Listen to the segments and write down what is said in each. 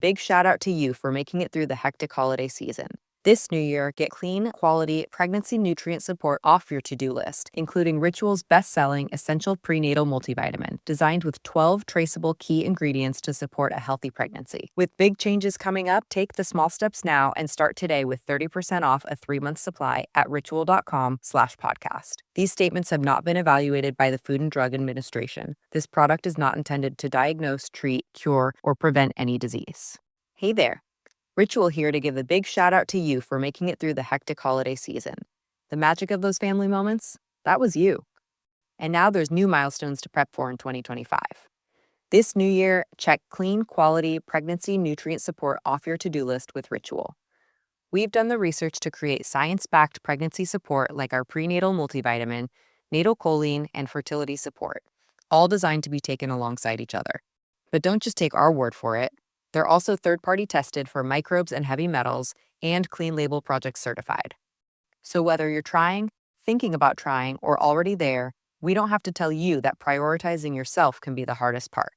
big shout out to you for making it through the hectic holiday season. This new year, get clean, quality, pregnancy nutrient support off your to-do list, including Ritual's best-selling Essential Prenatal Multivitamin, designed with 12 traceable key ingredients to support a healthy pregnancy. With big changes coming up, take the small steps now and start today with 30% off a 3-month supply at ritual.com/podcast. These statements have not been evaluated by the Food and Drug Administration. This product is not intended to diagnose, treat, cure, or prevent any disease. Hey there. Ritual here to give a big shout out to you for making it through the hectic holiday season. The magic of those family moments, that was you. And now there's new milestones to prep for in 2025. This new year, check clean, quality, pregnancy nutrient support off your to-do list with Ritual. We've done the research to create science-backed pregnancy support like our prenatal multivitamin, natal choline, and fertility support, all designed to be taken alongside each other. But don't just take our word for it. They're also third-party tested for microbes and heavy metals and Clean Label Project certified. So whether you're trying, thinking about trying, or already there, we don't have to tell you that prioritizing yourself can be the hardest part.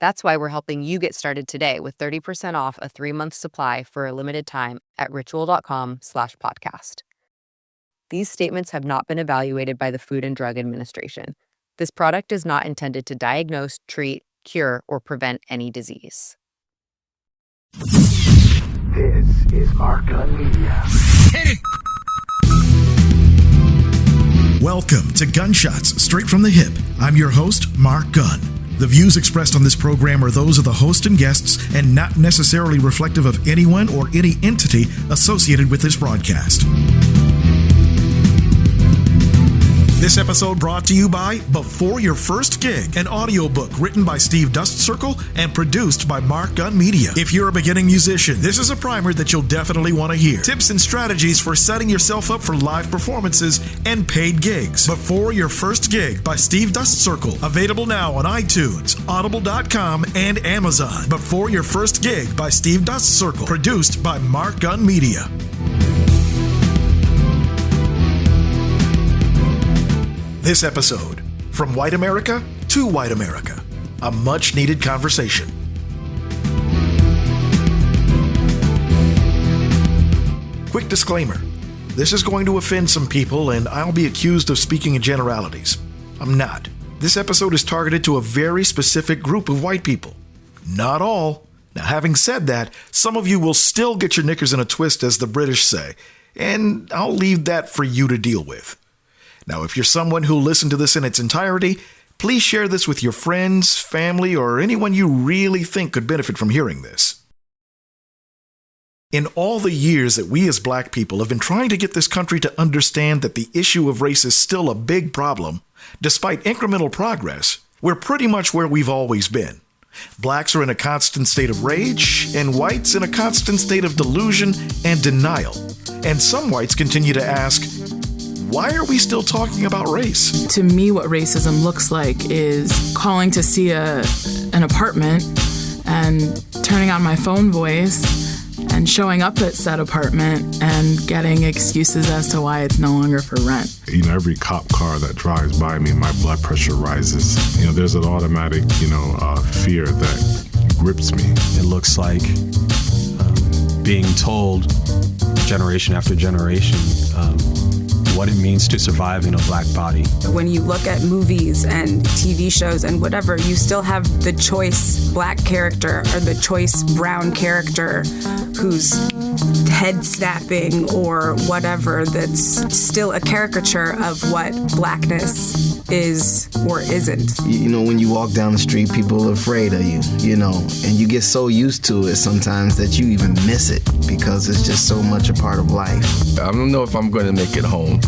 That's why we're helping you get started today with 30% off a 3-month supply for a limited time at ritual.com/podcast. These statements have not been evaluated by the Food and Drug Administration. This product is not intended to diagnose, treat, cure, or prevent any disease. This is Mark Gunn Media. Hit it! Welcome to Gunshots Straight from the Hip. I'm your host, Mark Gunn. The views expressed on this program are those of the host and guests and not necessarily reflective of anyone or any entity associated with this broadcast. This episode brought to you by Before Your First Gig, an audiobook written by Steve Dustcircle and produced by Mark Gunn Media. If you're a beginning musician, this is a primer that you'll definitely want to hear. Tips and strategies for setting yourself up for live performances and paid gigs. Before Your First Gig by Steve Dustcircle. Available now on iTunes, Audible.com, and Amazon. Before Your First Gig by Steve Dustcircle. Produced by Mark Gunn Media. This episode, From White America to White America, a much-needed conversation. Quick disclaimer, this is going to offend some people and I'll be accused of speaking in generalities. I'm not. This episode is targeted to a very specific group of white people. Not all. Now, having said that, some of you will still get your knickers in a twist, as the British say, and I'll leave that for you to deal with. Now, if you're someone who'll listen to this in its entirety, please share this with your friends, family, or anyone you really think could benefit from hearing this. In all the years that we as black people have been trying to get this country to understand that the issue of race is still a big problem, despite incremental progress, we're pretty much where we've always been. Blacks are in a constant state of rage, and whites in a constant state of delusion and denial. And some whites continue to ask, why are we still talking about race? To me, what racism looks like is calling to see an apartment and turning on my phone voice and showing up at said apartment and getting excuses as to why it's no longer for rent. You know, every cop car that drives by me, my blood pressure rises. You know, there's an automatic, fear that grips me. It looks like being told generation after generation what it means to survive in a black body. When you look at movies and TV shows and whatever, you still have the choice black character or the choice brown character who's head snapping or whatever, that's still a caricature of what blackness is or isn't. You know, when you walk down the street, people are afraid of you, and you get so used to it sometimes that you even miss it because it's just so much a part of life. I don't know if I'm going to make it home,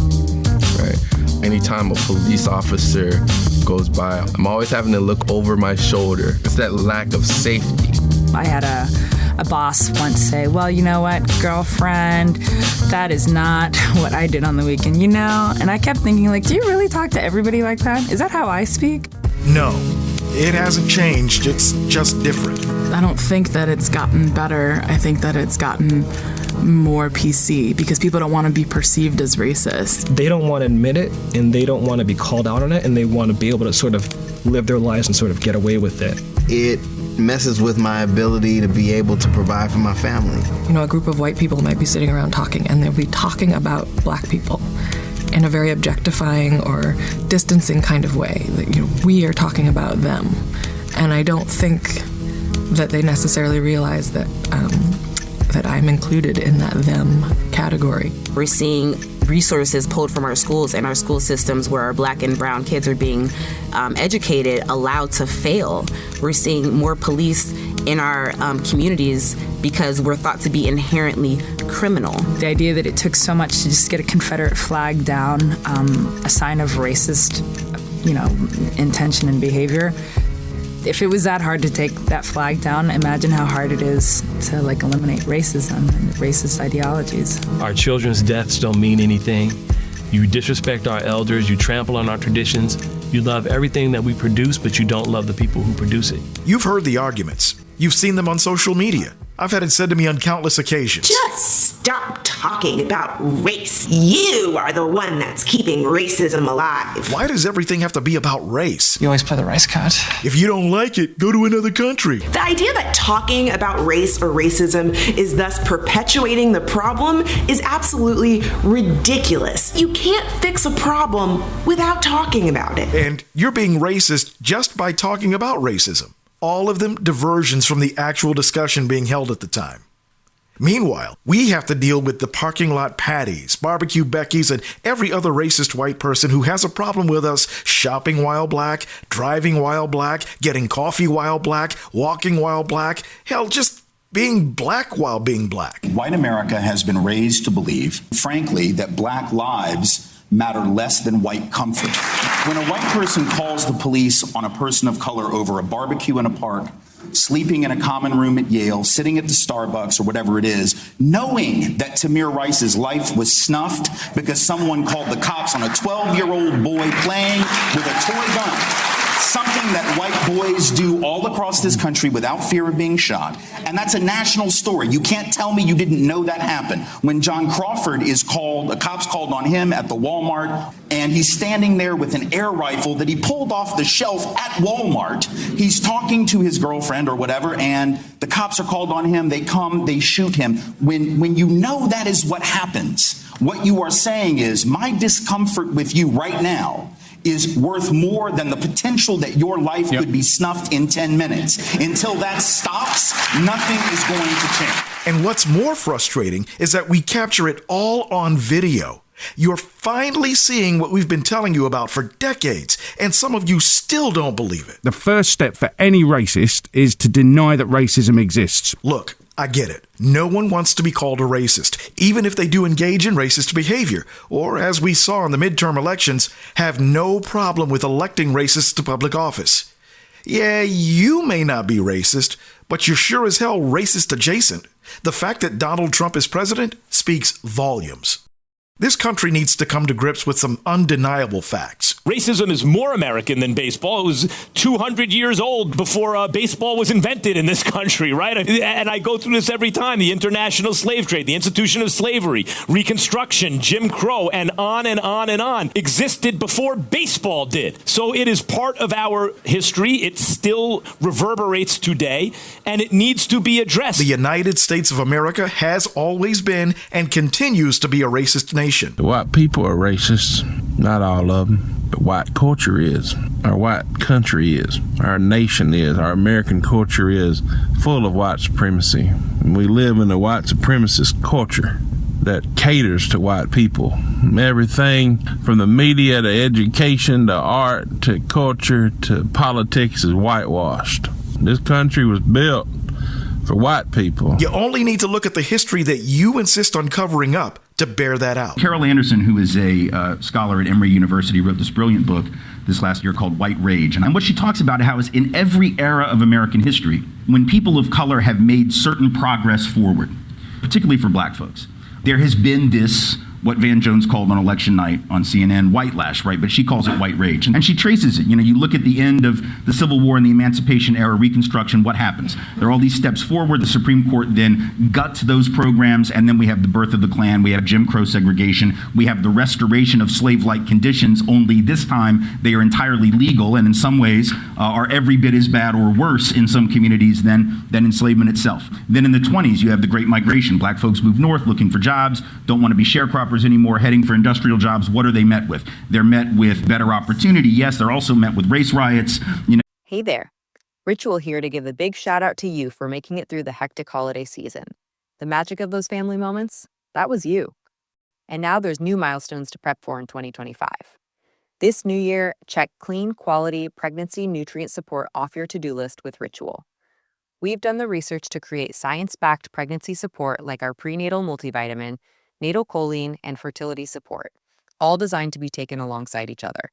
right? Anytime a police officer goes by, I'm always having to look over my shoulder. It's that lack of safety. I had a boss once say, well, you know what, girlfriend, that is not what I did on the weekend, And I kept thinking, do you really talk to everybody like that? Is that how I speak? No, it hasn't changed. It's just different. I don't think that it's gotten better. I think that it's gotten more PC because people don't want to be perceived as racist. They don't want to admit it, and they don't want to be called out on it, and they want to be able to sort of live their lives and sort of get away with it. It messes with my ability to be able to provide for my family. You know, a group of white people might be sitting around talking, and they'll be talking about black people in a very objectifying or distancing kind of way. You know, we are talking about them. And I don't think that they necessarily realize that that I'm included in that them category. We're seeing resources pulled from our schools and our school systems where our black and brown kids are being educated, allowed to fail. We're seeing more police in our communities because we're thought to be inherently criminal. The idea that it took so much to just get a Confederate flag down, a sign of racist, intention and behavior. If it was that hard to take that flag down, imagine how hard it is to eliminate racism and racist ideologies. Our children's deaths don't mean anything. You disrespect our elders, you trample on our traditions, you love everything that we produce, but you don't love the people who produce it. You've heard the arguments. You've seen them on social media. I've had it said to me on countless occasions. Just stop talking about race. You are the one that's keeping racism alive. Why does everything have to be about race? You always play the race card. If you don't like it, go to another country. The idea that talking about race or racism is thus perpetuating the problem is absolutely ridiculous. You can't fix a problem without talking about it. And you're being racist just by talking about racism. All of them diversions from the actual discussion being held at the time. Meanwhile, we have to deal with the parking lot Patties, barbecue Beckys, and every other racist white person who has a problem with us shopping while black, driving while black, getting coffee while black, walking while black, hell, just being black while being black. White America has been raised to believe, frankly, that black lives matter less than white comfort. When a white person calls the police on a person of color over a barbecue in a park, sleeping in a common room at Yale, sitting at the Starbucks or whatever it is, knowing that Tamir Rice's life was snuffed because someone called the cops on a 12-year-old boy playing with a toy gun. Something that white boys do all across this country without fear of being shot. And that's a national story. You can't tell me you didn't know that happened. When John Crawford is called, the cops called on him at the Walmart, and he's standing there with an air rifle that he pulled off the shelf at Walmart. He's talking to his girlfriend or whatever, and the cops are called on him. They come, they shoot him. When you know that is what happens, what you are saying is, my discomfort with you right now is worth more than the potential that your life could be snuffed in 10 minutes. Until that stops, nothing is going to change. And what's more frustrating is that we capture it all on video. You're finally seeing what we've been telling you about for decades, and some of you still don't believe it. The first step for any racist is to deny that racism exists. Look, I get it. No one wants to be called a racist, even if they do engage in racist behavior, or, as we saw in the midterm elections, have no problem with electing racists to public office. Yeah, you may not be racist, but you're sure as hell racist adjacent. The fact that Donald Trump is president speaks volumes. This country needs to come to grips with some undeniable facts. Racism is more American than baseball. It was 200 years old before baseball was invented in this country, right? And I go through this every time. The international slave trade, the institution of slavery, Reconstruction, Jim Crow, and on and on and on existed before baseball did. So it is part of our history. It still reverberates today, and it needs to be addressed. The United States of America has always been and continues to be a racist nation. The white people are racist, not all of them. But white culture is, our white country is, our nation is, our American culture is full of white supremacy. And we live in a white supremacist culture that caters to white people. Everything from the media to education to art to culture to politics is whitewashed. This country was built for white people. You only need to look at the history that you insist on covering up to bear that out. Carol Anderson, who is a scholar at Emory University, wrote this brilliant book this last year called White Rage. And what she talks about how is in every era of American history, when people of color have made certain progress forward, particularly for black folks, there has been this what Van Jones called on election night on CNN white lash, right? But she calls it white rage. And she traces it. You know, you look at the end of the Civil War and the Emancipation era, Reconstruction, what happens? There are all these steps forward. The Supreme Court then guts those programs, and then we have the birth of the Klan, we have Jim Crow segregation, we have the restoration of slave-like conditions, only this time they are entirely legal and in some ways are every bit as bad or worse in some communities than enslavement itself. Then in the 20s, you have the Great Migration. Black folks move north looking for jobs, don't want to be sharecroppers anymore, heading for industrial jobs. What are they met with? They're met with better opportunity. Yes, they're also met with race riots. You know. Hey there. Ritual here to give a big shout out to you for making it through the hectic holiday season. The magic of those family moments, that was you. And now there's new milestones to prep for in 2025. This new year, check clean, quality pregnancy nutrient support off your to-do list with Ritual. We've done the research to create science-backed pregnancy support like our prenatal multivitamin, natal choline, and fertility support, all designed to be taken alongside each other.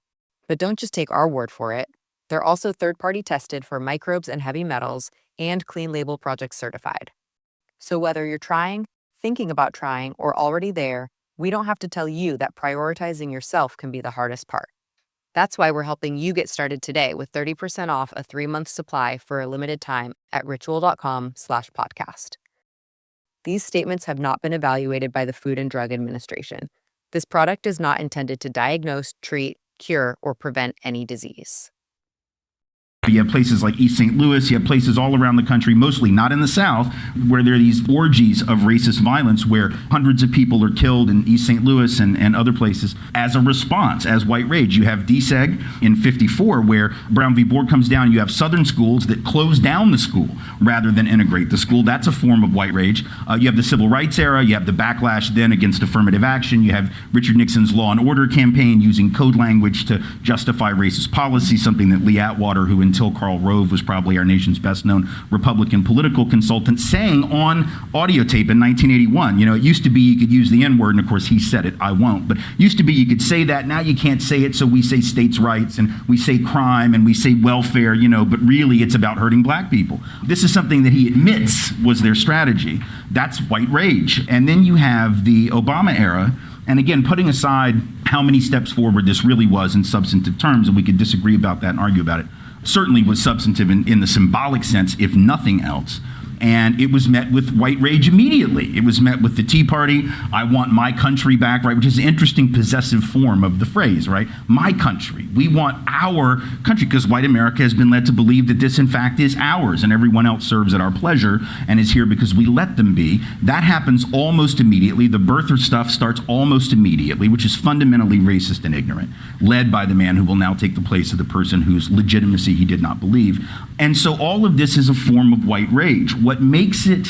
But don't just take our word for it. They're also third-party tested for microbes and heavy metals and Clean Label Project certified. So whether you're trying, thinking about trying, or already there, we don't have to tell you that prioritizing yourself can be the hardest part. That's why we're helping you get started today with 30% off a 3-month supply for a limited time at ritual.com/podcast. These statements have not been evaluated by the Food and Drug Administration. This product is not intended to diagnose, treat, cure, or prevent any disease. You have places like East St. Louis, you have places all around the country, mostly not in the South, where there are these orgies of racist violence where hundreds of people are killed in East St. Louis and other places as a response, as white rage. You have DSEG in 54 where Brown v. Board comes down, you have Southern schools that close down the school rather than integrate the school. That's a form of white rage. You have the civil rights era, you have the backlash then against affirmative action, you have Richard Nixon's Law and Order campaign using code language to justify racist policy, something that Lee Atwater, who until Karl Rove was probably our nation's best-known Republican political consultant, saying on audio tape in 1981. You know, it used to be you could use the N-word, and of course he said it, I won't. But it used to be you could say that, now you can't say it, so we say states' rights, and we say crime, and we say welfare, you know, but really it's about hurting black people. This is something that he admits was their strategy. That's white rage. And then you have the Obama era, and again, putting aside how many steps forward this really was in substantive terms, and we could disagree about that and argue about it, certainly was substantive in the symbolic sense, if nothing else. And it was met with white rage immediately. It was met with the Tea Party, I want my country back, right, which is an interesting possessive form of the phrase, right? My country. We want our country, because white America has been led to believe that this, in fact, is ours, and everyone else serves at our pleasure and is here because we let them be. That happens almost immediately. The birther stuff starts almost immediately, which is fundamentally racist and ignorant, led by the man who will now take the place of the person whose legitimacy he did not believe. And so all of this is a form of white rage. What makes it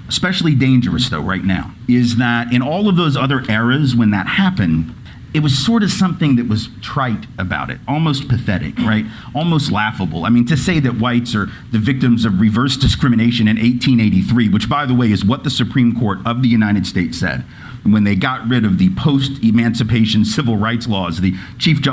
especially dangerous, though, right now, is that in all of those other eras when that happened, it was sort of something that was trite about it, almost pathetic, right? Almost laughable. I mean, to say that whites are the victims of reverse discrimination in 1883, which, by the way, is what the Supreme Court of the United States said when they got rid of the post-emancipation civil rights laws. The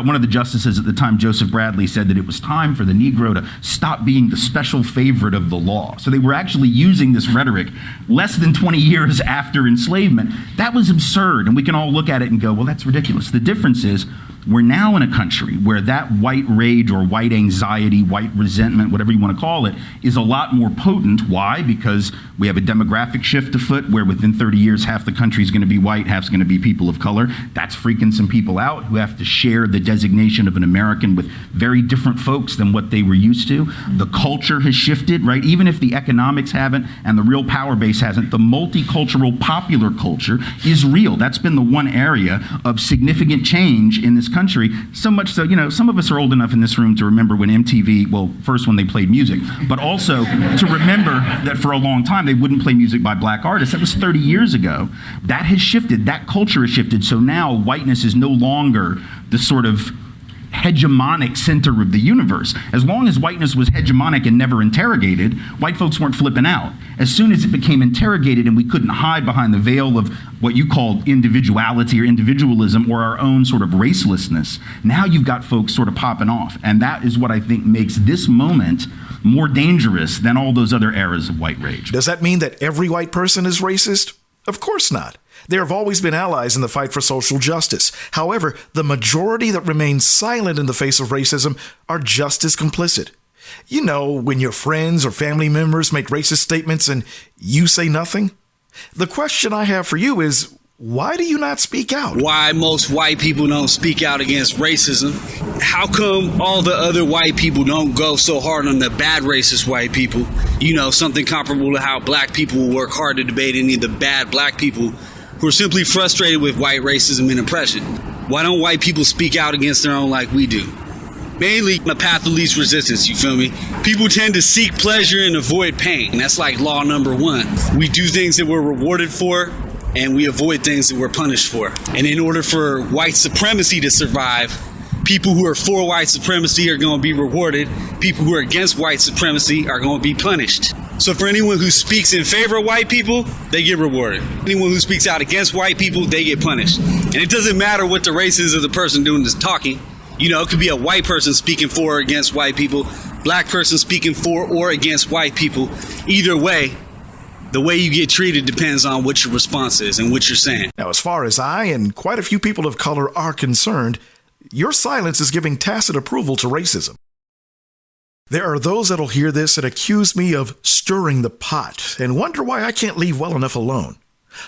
one of the justices at the time, Joseph Bradley, said that it was time for the Negro to stop being the special favorite of the law. So they were actually using this rhetoric less than 20 years after enslavement. That was absurd, and we can all look at it and go, well, that's ridiculous. The difference is we're now in a country where that white rage or white anxiety, white resentment, whatever you want to call it, is a lot more potent. Why? Because we have a demographic shift afoot where within 30 years, half the country is going to be white, half's going to be people of color. That's freaking some people out who have to share the designation of an American with very different folks than what they were used to. The culture has shifted, right? Even if the economics haven't and the real power base hasn't, the multicultural popular culture is real. That's been the one area of significant change in this country. So much so, you know, some of us are old enough in this room to remember when MTV, well, first when they played music, but also to remember that for a long time they wouldn't play music by black artists. That was 30 years ago. That has shifted. That culture has shifted. So now whiteness is no longer the sort of hegemonic center of the universe. As long as whiteness was hegemonic and never interrogated, white folks weren't flipping out. As soon as it became interrogated and we couldn't hide behind the veil of what you called individuality or individualism or our own sort of racelessness, now you've got folks sort of popping off. And that is what I think makes this moment more dangerous than all those other eras of white rage. Does that mean that every white person is racist? Of course not. There have always been allies in the fight for social justice. However, the majority that remain silent in the face of racism are just as complicit. You know, when your friends or family members make racist statements and you say nothing? The question I have for you is, why do you not speak out? Why most white people don't speak out against racism? How come all the other white people don't go so hard on the bad racist white people? You know, something comparable to how black people work hard to debate any of the bad black people who are simply frustrated with white racism and oppression. Why don't white people speak out against their own like we do? Mainly the path of least resistance, you feel me? People tend to seek pleasure and avoid pain. That's like law number one. We do things that we're rewarded for, and we avoid things that we're punished for. And in order for white supremacy to survive, people who are for white supremacy are going to be rewarded. People who are against white supremacy are going to be punished. So for anyone who speaks in favor of white people, they get rewarded. Anyone who speaks out against white people, they get punished. And it doesn't matter what the race is of the person doing this talking. You know, it could be a white person speaking for or against white people, black person speaking for or against white people. Either way, the way you get treated depends on what your response is and what you're saying. Now, as far as I and quite a few people of color are concerned, your silence is giving tacit approval to racism. There are those that'll hear this and accuse me of stirring the pot and wonder why I can't leave well enough alone.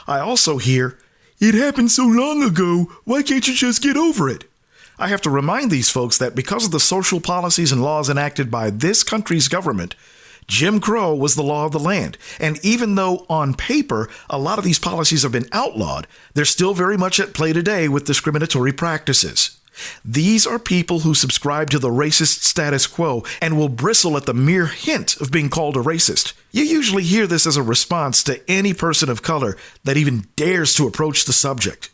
I also hear, "It happened so long ago, why can't you just get over it?" I have to remind these folks that because of the social policies and laws enacted by this country's government, Jim Crow was the law of the land. And even though on paper a lot of these policies have been outlawed, they're still very much at play today with discriminatory practices. These are people who subscribe to the racist status quo and will bristle at the mere hint of being called a racist. You usually hear this as a response to any person of color that even dares to approach the subject.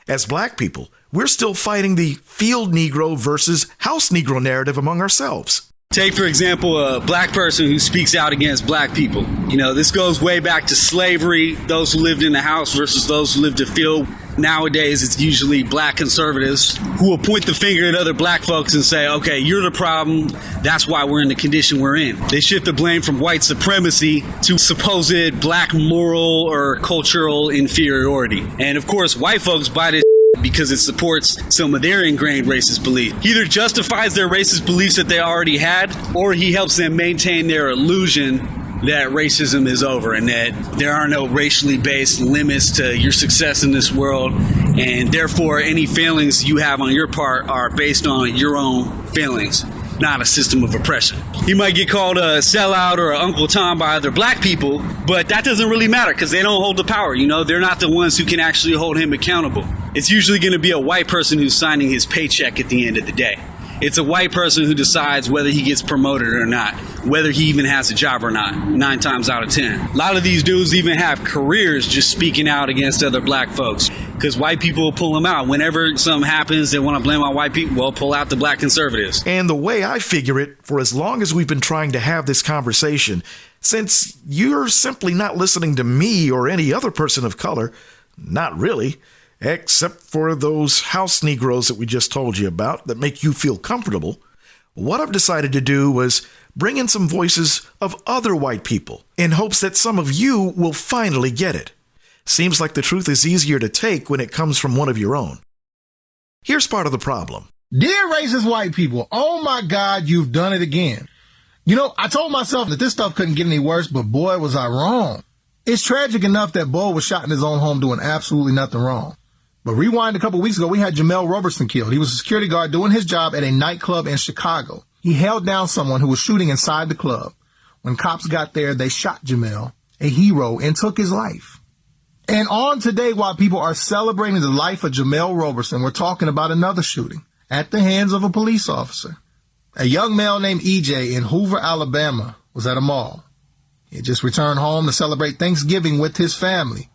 As black people, we're still fighting the field Negro versus house Negro narrative among ourselves. Take, for example, a black person who speaks out against black people. You know, this goes way back to slavery, those who lived in the house versus those who lived the field. Nowadays, it's usually black conservatives who will point the finger at other black folks and say, okay, you're the problem. That's why we're in the condition we're in. They shift the blame from white supremacy to supposed black moral or cultural inferiority. And of course, white folks buy this because it supports some of their ingrained racist beliefs. He either justifies their racist beliefs that they already had, or he helps them maintain their illusion that racism is over and that there are no racially based limits to your success in this world, and therefore any failings you have on your part are based on your own failings, not a system of oppression. He might get called a sellout or an Uncle Tom by other black people, but that doesn't really matter because they don't hold the power. You know, they're not the ones who can actually hold him accountable. It's usually going to be a white person who's signing his paycheck at the end of the day. It's a white person who decides whether he gets promoted or not, whether he even has a job or not, 9 times out of 10. A lot of these dudes even have careers just speaking out against other black folks because white people will pull them out. Whenever something happens, they want to blame on white people, well, pull out the black conservatives. And the way I figure it, for as long as we've been trying to have this conversation, since you're simply not listening to me or any other person of color, not really, except for those house Negroes that we just told you about that make you feel comfortable, what I've decided to do was bring in some voices of other white people in hopes that some of you will finally get it. Seems like the truth is easier to take when it comes from one of your own. Here's part of the problem. Dear racist white people, oh my God, you've done it again. You know, I told myself that this stuff couldn't get any worse, but boy, was I wrong. It's tragic enough that Bo was shot in his own home doing absolutely nothing wrong. But rewind a couple weeks ago, we had Jamel Robertson killed. He was a security guard doing his job at a nightclub in Chicago. He held down someone who was shooting inside the club. When cops got there, they shot Jamel, a hero, and took his life. And on today, while people are celebrating the life of Jamel Roberson, we're talking about another shooting at the hands of a police officer. A young male named EJ in Hoover, Alabama, was at a mall. He had just returned home to celebrate Thanksgiving with his family.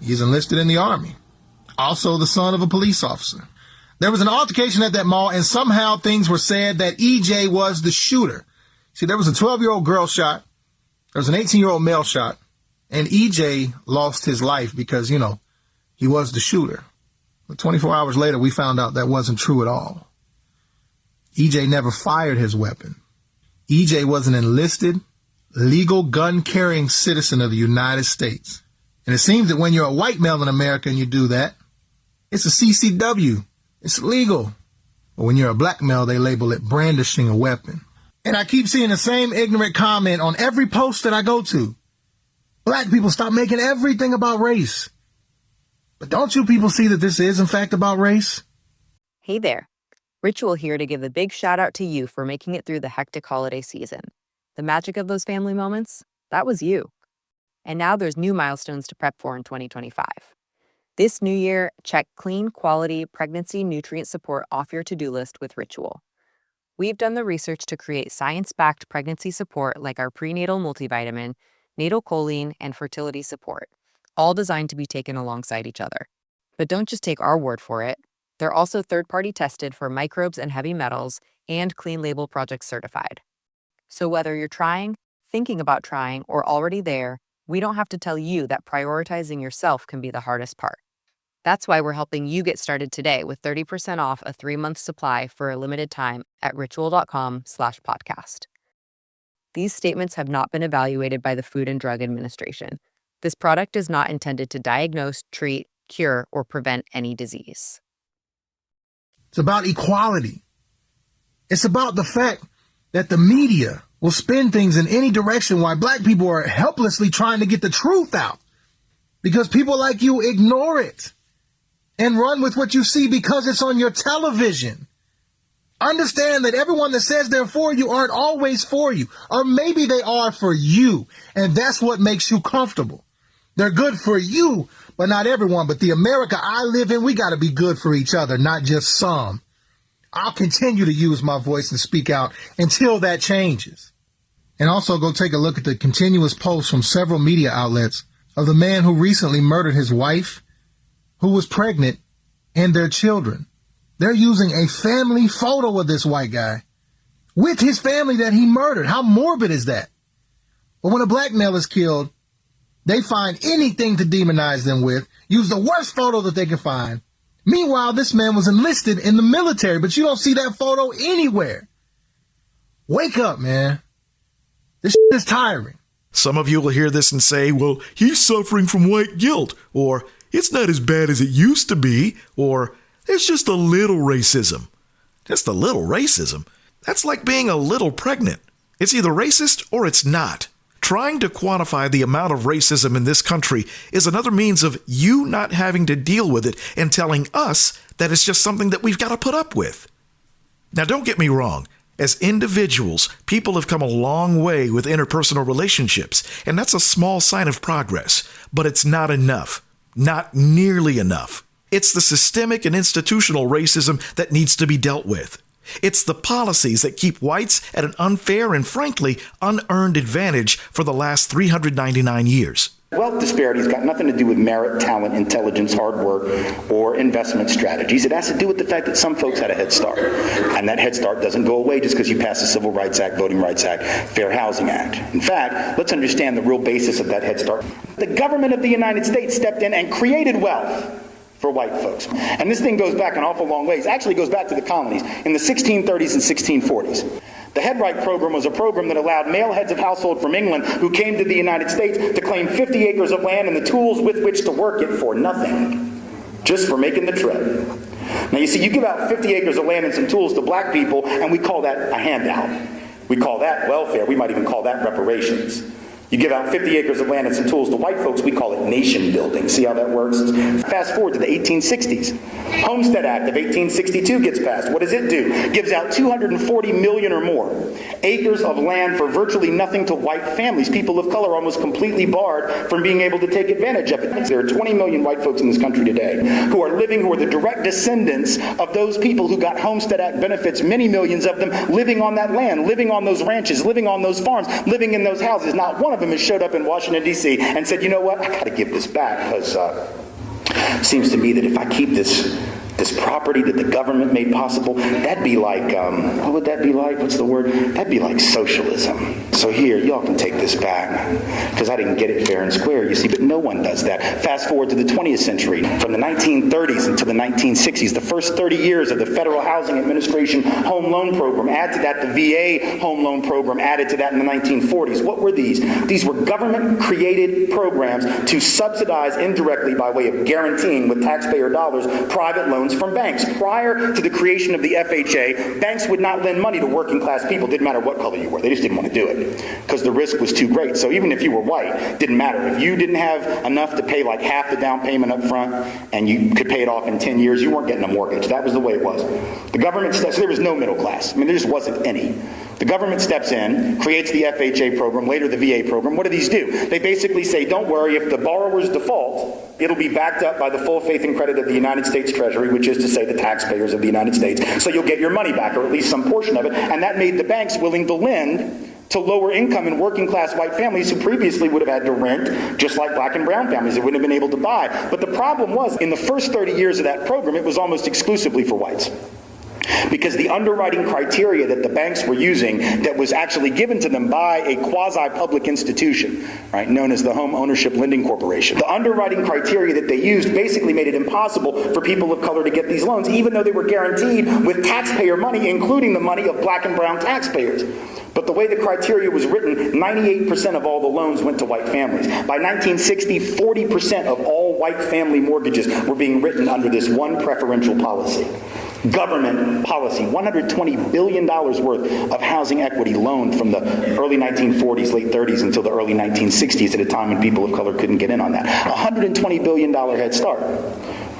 He's enlisted in the Army. Also the son of a police officer. There was an altercation at that mall, and somehow things were said that EJ was the shooter. See, there was a 12-year-old girl shot. There was an 18-year-old male shot. And EJ lost his life because, you know, he was the shooter. But 24 hours later, we found out that wasn't true at all. EJ never fired his weapon. EJ was an enlisted, legal gun-carrying citizen of the United States. And it seems that when you're a white male in America and you do that, it's a CCW. It's legal. But when you're a black male, they label it brandishing a weapon. And I keep seeing the same ignorant comment on every post that I go to. Black people, stop making everything about race. But don't you people see that this is, in fact, about race? Hey there. Ritual here to give a big shout out to you for making it through the hectic holiday season. The magic of those family moments, that was you. And now there's new milestones to prep for in 2025. This new year, check clean, quality, pregnancy nutrient support off your to-do list with Ritual. We've done the research to create science-backed pregnancy support like our prenatal multivitamin, natal choline, and fertility support, all designed to be taken alongside each other. But don't just take our word for it. They're also third-party tested for microbes and heavy metals and Clean Label Project certified. So whether you're trying, thinking about trying, or already there, we don't have to tell you that prioritizing yourself can be the hardest part. That's why we're helping you get started today with 30% off a 3-month supply for a limited time at ritual.com/podcast. These statements have not been evaluated by the Food and Drug Administration. This product is not intended to diagnose, treat, cure, or prevent any disease. It's about equality. It's about the fact that the media will spin things in any direction while black people are helplessly trying to get the truth out because people like you ignore it and run with what you see because it's on your television. Understand that everyone that says they're for you aren't always for you, or maybe they are for you, and that's what makes you comfortable. They're good for you, but not everyone. But the America I live in, we got to be good for each other, not just some. I'll continue to use my voice and speak out until that changes. And also go take a look at the continuous posts from several media outlets of the man who recently murdered his wife, who was pregnant, and their children. They're using a family photo of this white guy with his family that he murdered. How morbid is that? But when a black male is killed, they find anything to demonize them with, use the worst photo that they can find. Meanwhile, this man was enlisted in the military, but you don't see that photo anywhere. Wake up, man. This shit is tiring. Some of you will hear this and say, well, he's suffering from white guilt, or it's not as bad as it used to be, or it's just a little racism. Just a little racism? That's like being a little pregnant. It's either racist or it's not. Trying to quantify the amount of racism in this country is another means of you not having to deal with it and telling us that it's just something that we've got to put up with. Now, don't get me wrong. As individuals, people have come a long way with interpersonal relationships, and that's a small sign of progress, but it's not enough. Not nearly enough. It's the systemic and institutional racism that needs to be dealt with. It's the policies that keep whites at an unfair and, frankly, unearned advantage for the last 399 years. Wealth disparity's got nothing to do with merit, talent, intelligence, hard work, or investment strategies. It has to do with the fact that some folks had a head start. And that head start doesn't go away just because you pass the Civil Rights Act, Voting Rights Act, Fair Housing Act. In fact, let's understand the real basis of that head start. The government of the United States stepped in and created wealth for white folks. And this thing goes back an awful long ways. Actually goes back to the colonies in the 1630s and 1640s. The Headright program was a program that allowed male heads of household from England who came to the United States to claim 50 acres of land and the tools with which to work it for nothing, just for making the trip. Now you see, you give out 50 acres of land and some tools to black people, and we call that a handout. We call that welfare. We might even call that reparations. You give out 50 acres of land and some tools to white folks, we call it nation building. See how that works? Fast forward to the 1860s. Homestead Act of 1862 gets passed. What does it do? Gives out 240 million or more acres of land for virtually nothing to white families. People of color almost completely barred from being able to take advantage of it. There are 20 million white folks in this country today who are the direct descendants of those people who got Homestead Act benefits, many millions of them living on that land, living on those ranches, living on those farms, living in those houses. Not one of them has showed up in Washington, D.C. and said, you know what, I got to give this back because it seems to me that if I keep this this property that the government made possible, that'd be like, what would that be like? What's the word? That'd be like socialism. So here, y'all can take this back, because I didn't get it fair and square, you see, but no one does that. Fast forward to the 20th century, from the 1930s until the 1960s, the first 30 years of the Federal Housing Administration Home Loan Program, add to that the VA Home Loan Program, added to that in the 1940s. What were these? These were government-created programs to subsidize indirectly by way of guaranteeing with taxpayer dollars private loans from banks. Prior to the creation of the FHA, banks would not lend money to working class people. Didn't matter what color you were. They just didn't want to do it because the risk was too great. So even if you were white, didn't matter. If you didn't have enough to pay like half the down payment up front and you could pay it off in 10 years, you weren't getting a mortgage. That was the way it was. The government, so there was no middle class. I mean, there just wasn't any. The government steps in, creates the FHA program, later the VA program. What do these do? They basically say, don't worry, if the borrowers default, it'll be backed up by the full faith and credit of the United States Treasury, which is to say the taxpayers of the United States. So you'll get your money back, or at least some portion of it. And that made the banks willing to lend to lower income and working class white families who previously would have had to rent, just like black and brown families that wouldn't have been able to buy. But the problem was, in the first 30 years of that program, it was almost exclusively for whites. Because the underwriting criteria that the banks were using that was actually given to them by a quasi-public institution, right, known as the Home Ownership Lending Corporation. The underwriting criteria that they used basically made it impossible for people of color to get these loans, even though they were guaranteed with taxpayer money, including the money of black and brown taxpayers. But the way the criteria was written, 98% of all the loans went to white families. By 1960, 40% of all white family mortgages were being written under this one preferential policy. Government policy, $120 billion worth of housing equity loaned from the early 1940s, late 30s until the early 1960s, at a time when people of color couldn't get in on that. $120 billion head start.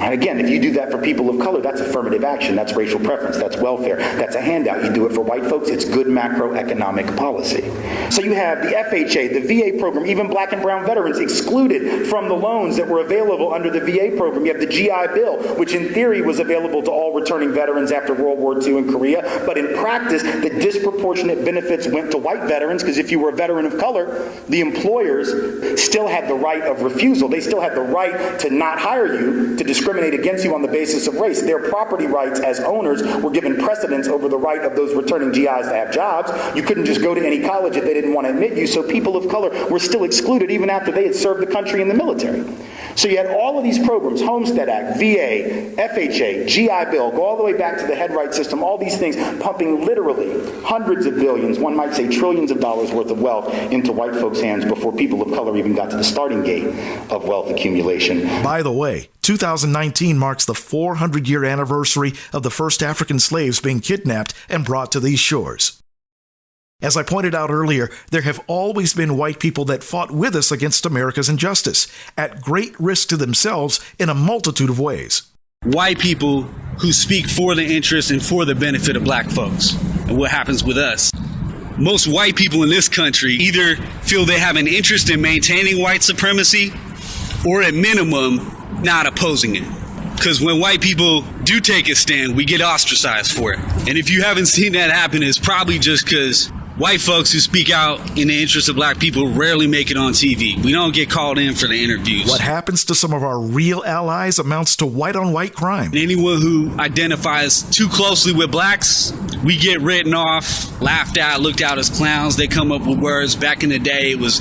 And again, if you do that for people of color, that's affirmative action, that's racial preference, that's welfare, that's a handout. You do it for white folks, it's good macroeconomic policy. So you have the FHA, the VA program, even black and brown veterans excluded from the loans that were available under the VA program. You have the GI Bill, which in theory was available to all returning veterans after World War II in Korea, but in practice, the disproportionate benefits went to white veterans, because if you were a veteran of color, the employers still had the right of refusal. They still had the right to not hire you, to discriminate against you on the basis of race. Their property rights as owners were given precedence over the right of those returning GIs to have jobs. You couldn't just go to any college if they didn't want to admit you, so people of color were still excluded even after they had served the country in the military. So you had all of these programs, Homestead Act, VA, FHA, GI Bill, go all the way back to the head right system, all these things pumping literally hundreds of billions, one might say trillions of dollars worth of wealth into white folks' hands before people of color even got to the starting gate of wealth accumulation. By the way, 2019 marks the 400-year anniversary of the first African slaves being kidnapped and brought to these shores. As I pointed out earlier, there have always been white people that fought with us against America's injustice, at great risk to themselves in a multitude of ways. White people who speak for the interest and for the benefit of black folks. And what happens with us? Most white people in this country either feel they have an interest in maintaining white supremacy, or at minimum, not opposing it. Because when white people do take a stand, we get ostracized for it. And if you haven't seen that happen, it's probably just because white folks who speak out in the interest of black people rarely make it on TV. We don't get called in for the interviews. What happens to some of our real allies amounts to white-on-white crime. Anyone who identifies too closely with blacks, we get written off, laughed at, looked out as clowns. They come up with words. Back in the day, it was,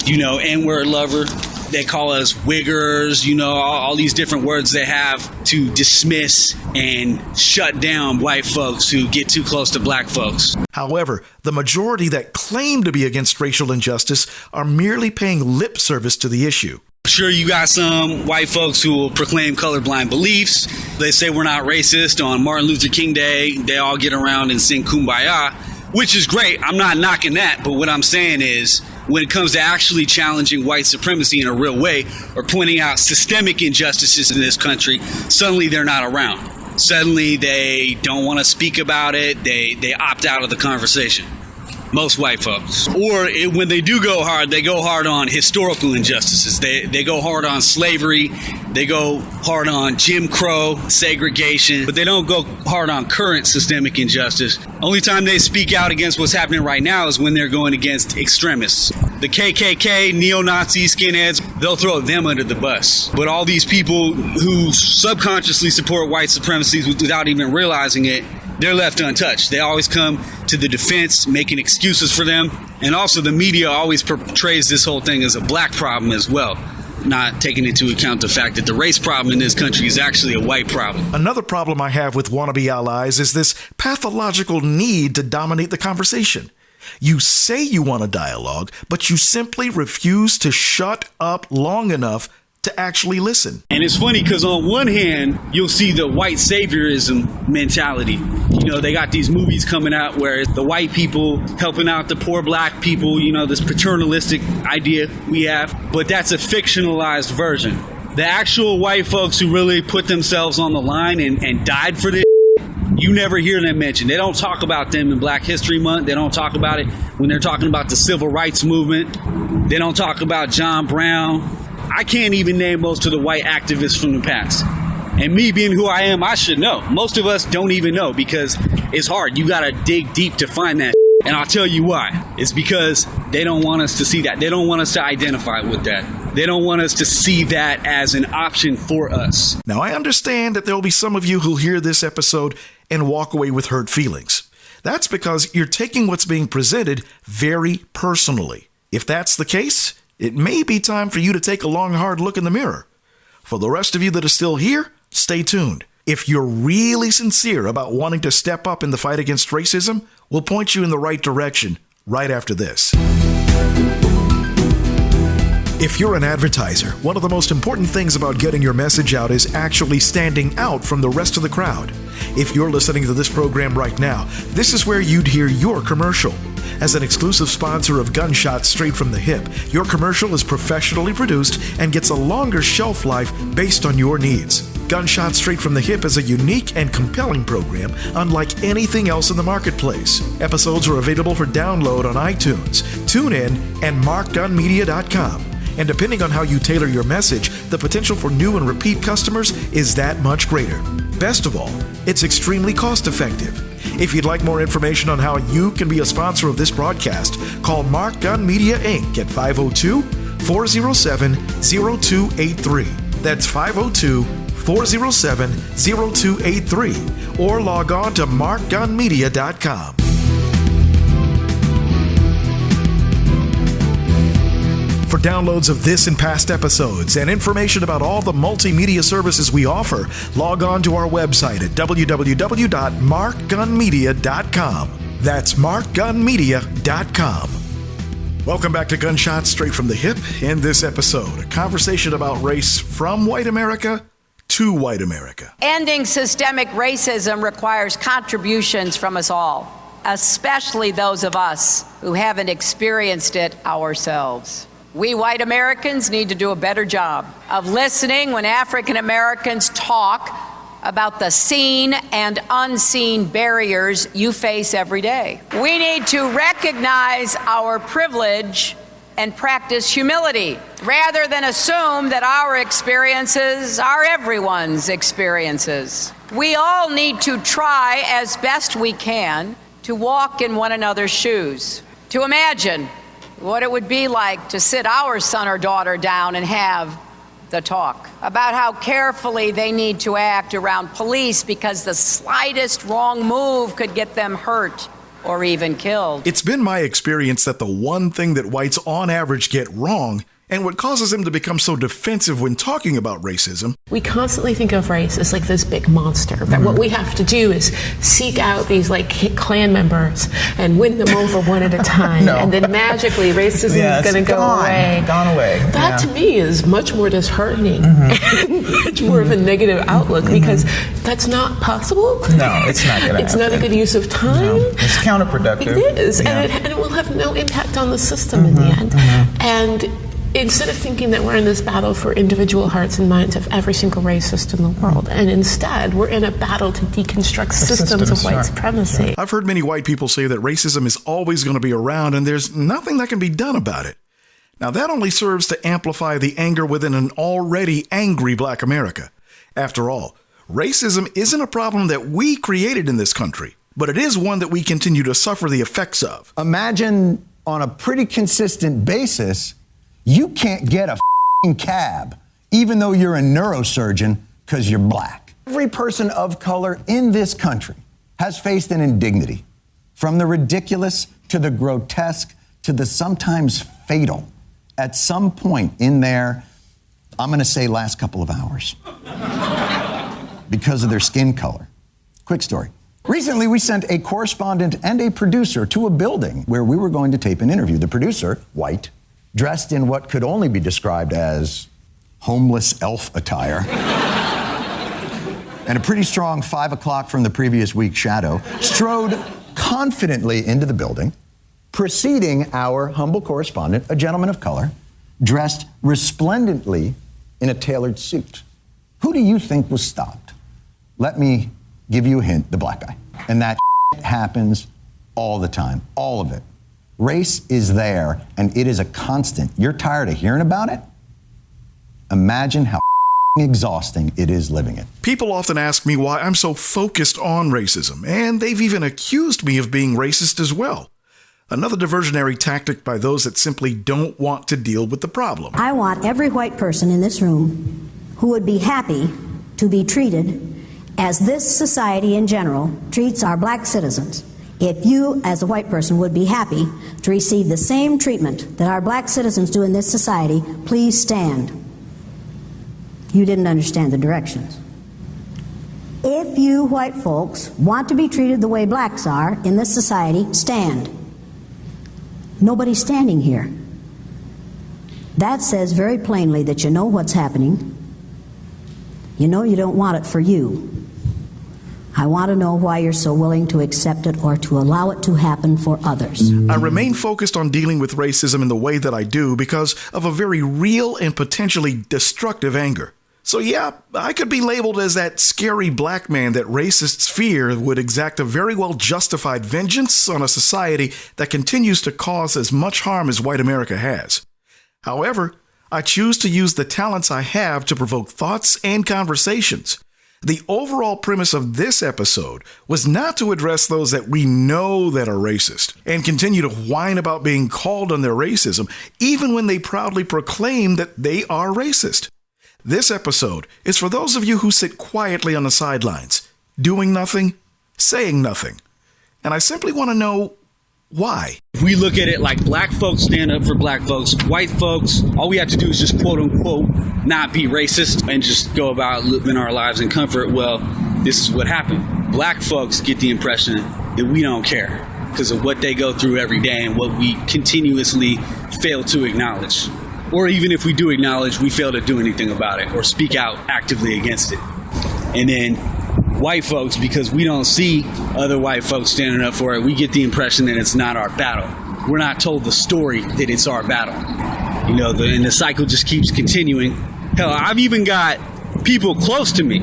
N-word lover. They call us wiggers, all these different words they have to dismiss and shut down white folks who get too close to black folks. However, the majority that claim to be against racial injustice are merely paying lip service to the issue. Sure, you got some white folks who will proclaim colorblind beliefs. They say we're not racist. On Martin Luther King Day, they all get around and sing Kumbaya, which is great. I'm not knocking that, but what I'm saying is, when it comes to actually challenging white supremacy in a real way, or pointing out systemic injustices in this country, suddenly they're not around. Suddenly they don't want to speak about it. They opt out of the conversation. Most white folks. Or when they do go hard, they go hard on historical injustices. They go hard on slavery They go hard on Jim Crow, segregation, but they don't go hard on current systemic injustice. Only time they speak out against what's happening right now is when they're going against extremists. The KKK, neo-Nazi, skinheads, they'll throw them under the bus. But all these people who subconsciously support white supremacy without even realizing it, they're left untouched. They always come to the defense, making excuses for them. And also the media always portrays this whole thing as a black problem as well, not taking into account the fact that the race problem in this country is actually a white problem. Another problem I have with wannabe allies is this pathological need to dominate the conversation. You say you want a dialogue, but you simply refuse to shut up long enough to actually listen. And it's funny because on one hand, you'll see the white saviorism mentality. You know, they got these movies coming out where the white people helping out the poor black people, you know, this paternalistic idea we have. But that's a fictionalized version. The actual white folks who really put themselves on the line and died for this, you never hear them mentioned. They don't talk about them in Black History Month. They don't talk about it when they're talking about the civil rights movement. They don't talk about John Brown. I can't even name most of the white activists from the past. And me being who I am, I should know. Most of us don't even know because it's hard. You got to dig deep to find that. And I'll tell you why. It's because they don't want us to see that. They don't want us to identify with that. They don't want us to see that as an option for us. Now, I understand that there will be some of you who'll hear this episode and walk away with hurt feelings. That's because you're taking what's being presented very personally. If that's the case, it may be time for you to take a long, hard look in the mirror. For the rest of you that are still here, stay tuned. If you're really sincere about wanting to step up in the fight against racism, we'll point you in the right direction right after this. If you're an advertiser, one of the most important things about getting your message out is actually standing out from the rest of the crowd. If you're listening to this program right now, this is where you'd hear your commercial. As an exclusive sponsor of Gunshots Straight from the Hip, your commercial is professionally produced and gets a longer shelf life based on your needs. Gunshots Straight from the Hip is a unique and compelling program unlike anything else in the marketplace. Episodes are available for download on iTunes, TuneIn, and MarkGunMedia.com. And depending on how you tailor your message, the potential for new and repeat customers is that much greater. Best of all, it's extremely cost-effective. If you'd like more information on how you can be a sponsor of this broadcast, call Mark Gun Media Inc. at 502-407-0283. That's 502-407-0283. Or log on to markgunmedia.com. For downloads of this and past episodes and information about all the multimedia services we offer, log on to our website at www.markgunmedia.com. That's markgunmedia.com. Welcome back to Gunshots Straight from the Hip. In this episode, a conversation about race from white America to white America. Ending systemic racism requires contributions from us all, especially those of us who haven't experienced it ourselves. We white Americans need to do a better job of listening when African Americans talk about the seen and unseen barriers you face every day. We need to recognize our privilege and practice humility rather than assume that our experiences are everyone's experiences. We all need to try as best we can to walk in one another's shoes, to imagine what it would be like to sit our son or daughter down and have the talk about how carefully they need to act around police because the slightest wrong move could get them hurt or even killed. It's been my experience that the one thing that whites on average get wrong, and what causes them to become so defensive when talking about racism. We constantly think of race as like this big monster, that what we have to do is seek out these like Klan members and win them over one at a time, and then magically racism is going to go away. Gone away. That to me is much more disheartening and much more of a negative outlook because that's not possible. No, it's not going to It's not a good use of time. No, it's counterproductive. It is, and it will have no impact on the system in the end. And instead of thinking that we're in this battle for individual hearts and minds of every single racist in the world, and instead we're in a battle to deconstruct systems of white supremacy. I've heard many white people say that racism is always going to be around and there's nothing that can be done about it. Now, that only serves to amplify the anger within an already angry Black America. After all, racism isn't a problem that we created in this country, but it is one that we continue to suffer the effects of. Imagine on a pretty consistent basis, you can't get a f***ing cab, even though you're a neurosurgeon, because you're black. Every person of color in this country has faced an indignity, from the ridiculous to the grotesque to the sometimes fatal, at some point in their, I'm going to say last couple of hours, because of their skin color. Quick story. Recently, we sent a correspondent and a producer to a building where we were going to tape an interview. The producer, white, dressed in what could only be described as homeless elf attire, and a pretty strong 5 o'clock from the previous week's shadow, strode confidently into the building, preceding our humble correspondent, a gentleman of color, dressed resplendently in a tailored suit. Who do you think was stopped? Let me give you a hint, the black guy. And that happens all the time, all of it. Race is there, and it is a constant. You're tired of hearing about it? Imagine how exhausting it is living it. People often ask me why I'm so focused on racism, and they've even accused me of being racist as well. Another diversionary tactic by those that simply don't want to deal with the problem. I want every white person in this room who would be happy to be treated as this society in general treats our black citizens. If you, as a white person, would be happy to receive the same treatment that our black citizens do in this society, please stand. You didn't understand the directions. If you white folks want to be treated the way blacks are in this society, stand. Nobody's standing here. That says very plainly that you know what's happening. You know you don't want it for you. I want to know why you're so willing to accept it or to allow it to happen for others. I remain focused on dealing with racism in the way that I do because of a very real and potentially destructive anger. So yeah, I could be labeled as that scary black man that racists fear would exact a very well justified vengeance on a society that continues to cause as much harm as white America has. However, I choose to use the talents I have to provoke thoughts and conversations. The overall premise of this episode was not to address those that we know that are racist and continue to whine about being called on their racism, even when they proudly proclaim that they are racist. This episode is for those of you who sit quietly on the sidelines, doing nothing, saying nothing. And I simply want to know why. If we look at it like black folks stand up for black folks, white folks, all we have to do is just quote unquote not be racist and just go about living our lives in comfort. Well, this is what happened. Black folks get the impression that we don't care because of what they go through every day and what we continuously fail to acknowledge. Or even if we do acknowledge, we fail to do anything about it or speak out actively against it. And then white folks, because we don't see other white folks standing up for it, we get the impression that it's not our battle. We're not told the story that it's our battle. You know, and the cycle just keeps continuing. Hell, I've even got people close to me,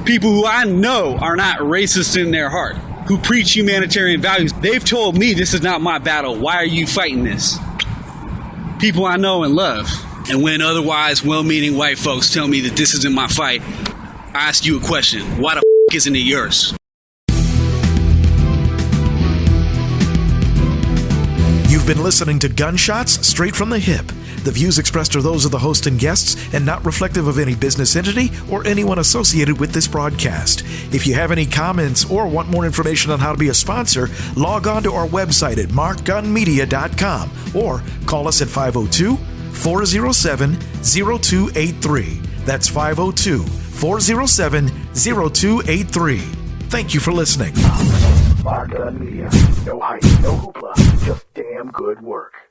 people who I know are not racist in their heart, who preach humanitarian values. They've told me this is not my battle. Why are you fighting this? People I know and love. And when otherwise well-meaning white folks tell me that this isn't my fight, I ask you a question. Why the f*** isn't it yours? You've been listening to Gunshots Straight from the Hip. The views expressed are those of the host and guests and not reflective of any business entity or anyone associated with this broadcast. If you have any comments or want more information on how to be a sponsor, log on to our website at markgunmedia.com or call us at 502-407-0283. That's 502-407-0283. Thank you for listening. Mark Gun Media. No hype, no hoopla, just damn good work.